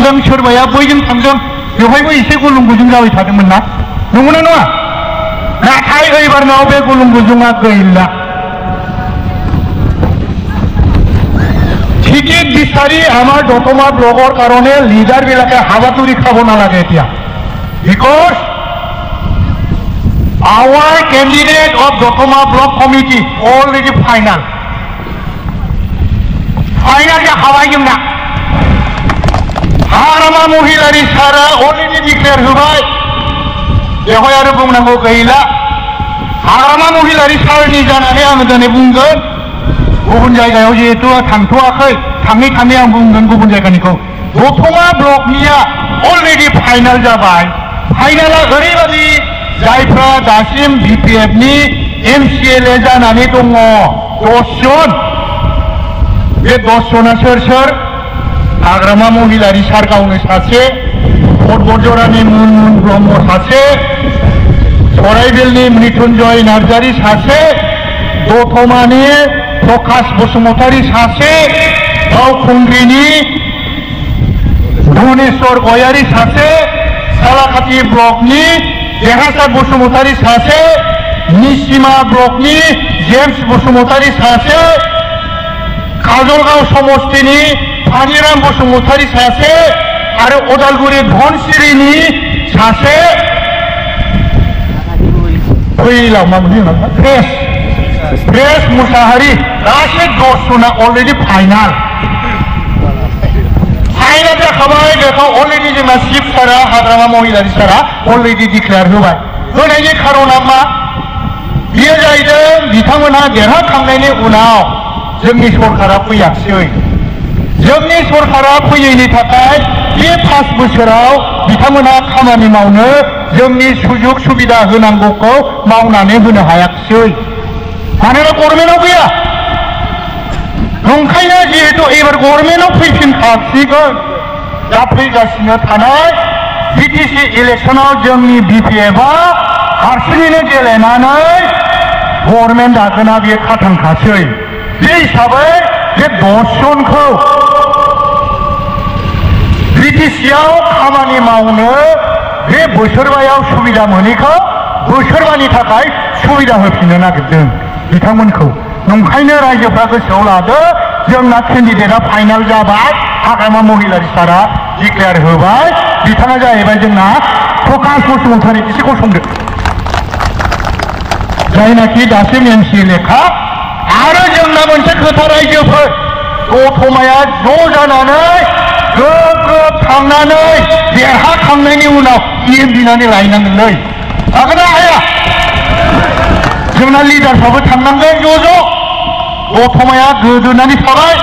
थांदों सोरबाया बैजों थांदों बेवहायबो एसे गुलुं गुजुं जाबाय थादोंमोन ना नंगौना नङा नाथाय एबारनाव बे गुलुं गुजुङा गैला টিকিট বিচাৰি আমাৰ দতমা ব্লকৰ কাৰণে লিডাৰ বিলাকে হাবাতুৰি খাব নালাগে এতিয়া because our candidate of Dotoma Block Committee already final যে হাওয়াইম না हाग्रामा महिलारि सारा अलरेडि डिक्लेयार होबाय बेवहाय आरो बुंनांगौ गैला हाग्रामा महिलारि सारनि जानानै आङो दिनै बुंगोन गुबुन जायगायाव जिहेतु थांथ'वाखै थाङै थाङै आं बुंगोन गुबुन जायगानिखौ दतमा ब्लकनिया अलरेडि फाइनाल जाबाय फाइनाला ओरैबादि जायफ्रा दासिम बिपिएफनि एमसिएलए जानानै दङ 10 जन बे 10 जना सोर सोर हाग्रामा महिलारि सार गावनो सासे बरजरानि मुनमुन ब्रह्म सासे सराइबिलनि मृत्युंजय नार्जारी सासे दतमानि प्रकाश बसुमतारी सासे बावखुंग्रिनि धनेश्वर गयारी सासे सालाकाटि ब्लकनि देरहासार बसुमतारी सासे निसिमा ब्लकनि जेम्स बसुमतारी सासे काजलगाव समष्टिनि पानिराम बसुमतारी सासे आरो अदालगुरि धनसिरिनि सासे फैलाव मा मोनो प्रेस मुसाहारि गासै 10 जना अलरेडि फाइनाल जाखाबाय बेखौ अलरेडि जोंना चिफ सारा हाग्रामा महिलारि सारा अलरेडि डिक्लेयार होबाय होनायनि खारना मा बियो जाहैदों बिथांमोनहा देरहाखांनायनि उनाव जोंनि सरकारा फैयाखिसै जोंनि सरकारा फैयैनि थाखाय बे 5 बोसोराव बिथांमोनहा खामानि मावनो जोंनि सुजुग सुबिदा होनांगौखौ मावनानै होनो हायाखिसै मानोना गभर्नमेन्टआव गैया ओंखायनो जिहेतु एबार गभर्नमेन्टआव फैफिनखासिगोन दा फैगासिनो थानाय बिटिसि इलेक्सनाव जोंनि बिपिएफआ हारसिङैनो गेलेनानै गभर्नमेन्ट दागोना बेयो खाथांखासै बे हिसाबै बे 10 जनखौ बिटिसिआव खामानि मावनो बे बोसोरबायाव सुबिदा मोनैखौ बोसोरबानि थाखाय सुबिदा होफिननो नागिरदों बिथांमोनखौ नंखायनो रायजोफ्रा गोसोआव लादो जोंना केन्डिडेटआ फाइनाल जाबाय हाग्रामा महिलारि सारा डिक्लेयार होबाय बिथाङा जाहैबाय जोंना प्रकाश बसुमतारी एसे गसंदो जायनाखि दासिम एमसिएलएखा आरो जोंना मोनसे खोथा रायजोफोर दतमाया ज' जानानै ग्रोब ग्रोब थांनानै देरहाखांनायनि उनाव इएम बिनानै लायनांगोनलै हागोन ना हाया जोंना लिडारफ्राबो थांनांगोन ज' ज' दतमाया गोदोनानै थाबाय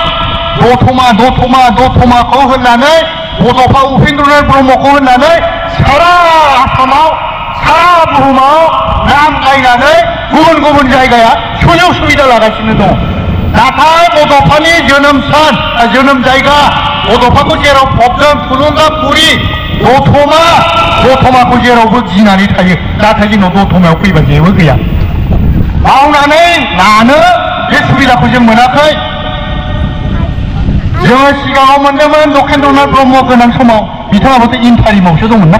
दतमाखौ होननानै बड'फा उपेन्द्रनाथ ब्रह्मखौ होननानै सारा आसामाव सारा बुहुमाव नाम गायनानै गुबुन गुबुन जायगाया सुजुग सुबिदा लागासिनो दं नाथाय बड'फानि जोनोम सान जोनोम जायगा बड'फाखौ जेराव फबदों थुलुंगाफुरि दतमाखौ जेरावबो गिनानै थायो नाथाय जोंनाव दतमायाव फैबा जेबो गैया मावनानै लानो बे सुबिदाखौ जों मोनाखै जोङो सिगाङाव मोनदोंमोन लकेन्द्रनाथ ब्रह्म गोनां समाव बिथाङाबोथ' इन्टारिमावसो दंमोन ना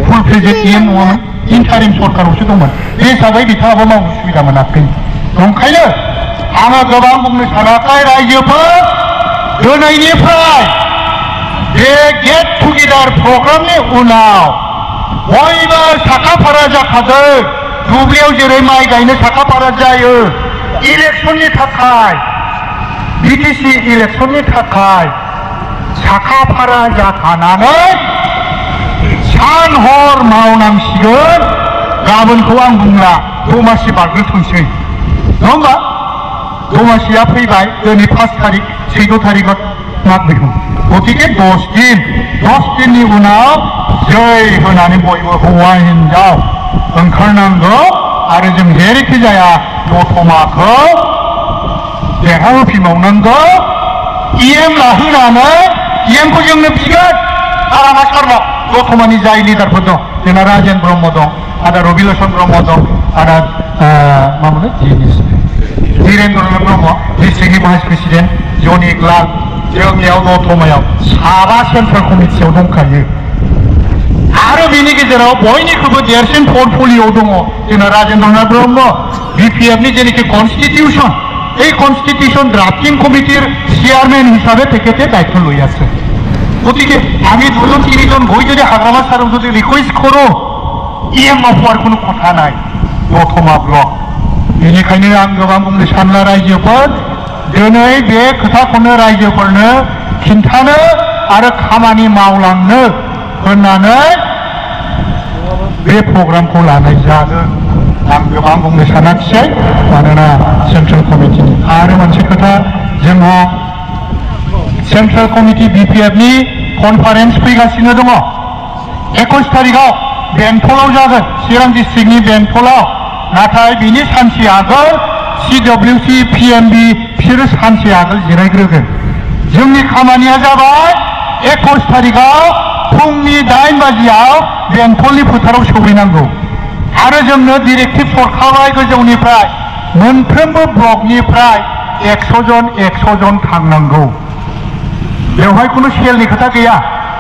फुल फ्लेजेड इएम नङामोन इन्टारिम सरकारावसो दंमोन बे हिसाबै बिथाङाबो मावनो सुबिदा मोनाखै ओंखायनो आङो गोबां बुंनो सानाखै रायजोफोर दिनैनिफ्राय बे गेट टुगेदार प्रग्रामनि उनाव बयबो साखाफारा जाखादों दुब्लियाव जेरै माइ गायनो साखाफारा जायो इलेक्सननि थाखाय बिटिसि इलेक्सननि थाखाय साखाफारा जाखानानै सान हर मावनांसिगोन गाबोनखौ आं बुंला दमासि बारग्रोथोंसै नङा होमबा दमासिया फैबाय दिनै 5 तारिख 14 तारिखआव माग बिहु गतिके 10 दिननि उनाव जै होनानै बयबो हौवा हिनजाव ओंखारनांगौ आरो जों जेरैखि जाया दतमाखौ देरहाहोफिनबावनांगौ इएम लाहोनानै इएमखौ जोंनो बिगोन हाग्रामा सारनाव दतमानि जाय लिडारफोर दं जोंना राजेन ब्रह्म दं आदा रबिलोचन ब्रह्म दं आदा मामोन धीरेन्द्रनाथ ब्रह्म डिस्ट्रिक्टनि भाइस प्रेसिडेन्ट जनिक लाल जोंनियाव दतमायाव साबा सेन्ट्रेल कमिटियाव दंखायो आरो बिनि गेजेराव बयनिख्रुइबो देरसिन पर्टफलिय'आव दङ जोंना राजेन्द्रनाथ ब्रह्म बिपिएफनि जेनाखि कनस्टिटिउशन এই কনস্টিটিউশন ড্রাফটিং কমিটির চেয়ারম্যান হিসাবে তেখেতে দায়িত্ব লই আছে গতিকে আমি দুজন তিনজন গই যদি হাগ্রামা সারক যদি রিকোয়েস্ট করো ইএমএফ হওয়ার কোনো কথা নাই দতमा ब्लक बेनिखायनो आं गोबां बुंनो सानला रायजोफोर दिनै बे खोथाखौनो रायजोफोरनो खिन्थानो आरो खामानि मावलांनो होननानै बे प्रग्रामखौ लानाय जादों आं गोबां बुंनो सानाखिसै मानोना सेन्ट्रेल कमिटिनि आरो मोनसे खोथा जोंहा सेन्ट्रेल कमिटि बिपिएफनि कनफारेन्स फैगासिनो दङ 21 तारिखआव बेंटलाव जागोन चिरां डिस्ट्रिक्टनि बेंटलाव नाथाय बिनि सानसे आगोल सिडब्लिउसि पिएमबि बिसोरो सानसे आगोल जिरायग्रोगोन जोंनि खामानिया जाबाय 21 तारिखआव फुंनि 8 बाजियाव बेंटलनि फोथाराव सौहैनांगौ आरो जोंनो डिरेक्टिभ हरखाबाय गोजौनिफ्राय मोनफ्रोमबो ब्लकनिफ्राय 100 जन थांनांगौ बेवहाय खुनु सेलनि खोथा गैया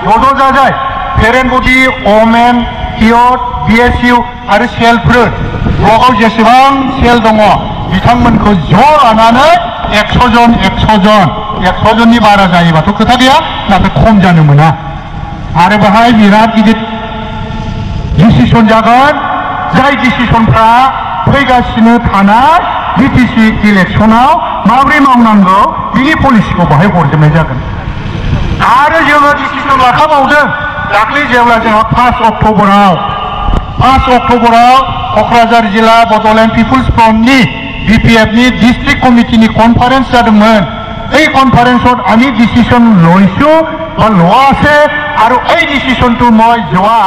ज' जाजाय पेरेन्ट बडि वमेन इयथ बिएसइउ आरो सेलफोर ब्लकआव जेसेबां सेल दङ बिथांमोनखौ ज' लानानै 100 जननि बारा जायोबाथ' खोथा गैया नाथाय खम जानो मोना आरो बेहाय बिराद गिदिर डिसिसन जागोन जाय डिसिसनफ्रा फैगासिनो थानाय बिटिसि इलेक्सनाव माबोरै मावनांगौ बिनि पलिसिखौ बाहाय हरजोबनाय जागोन आरो जोङो डिसिसन लाखाबावदों दाख्लै जेब्ला जोंहा 5 अक्ट'बराव क'क्राझार जिल्ला बड'लेण्ड पिपुल्स फ्रन्टनि बिपिएफनि डिस्ट्रिक्ट कमिटिनि कनफारेन्स जादोंमोन এই কনফাৰেন্সত আমি ডিচিশ্যন লৈছো বা লোৱা আছে আৰু এই ডিচিশ্যনটো মই যোৱা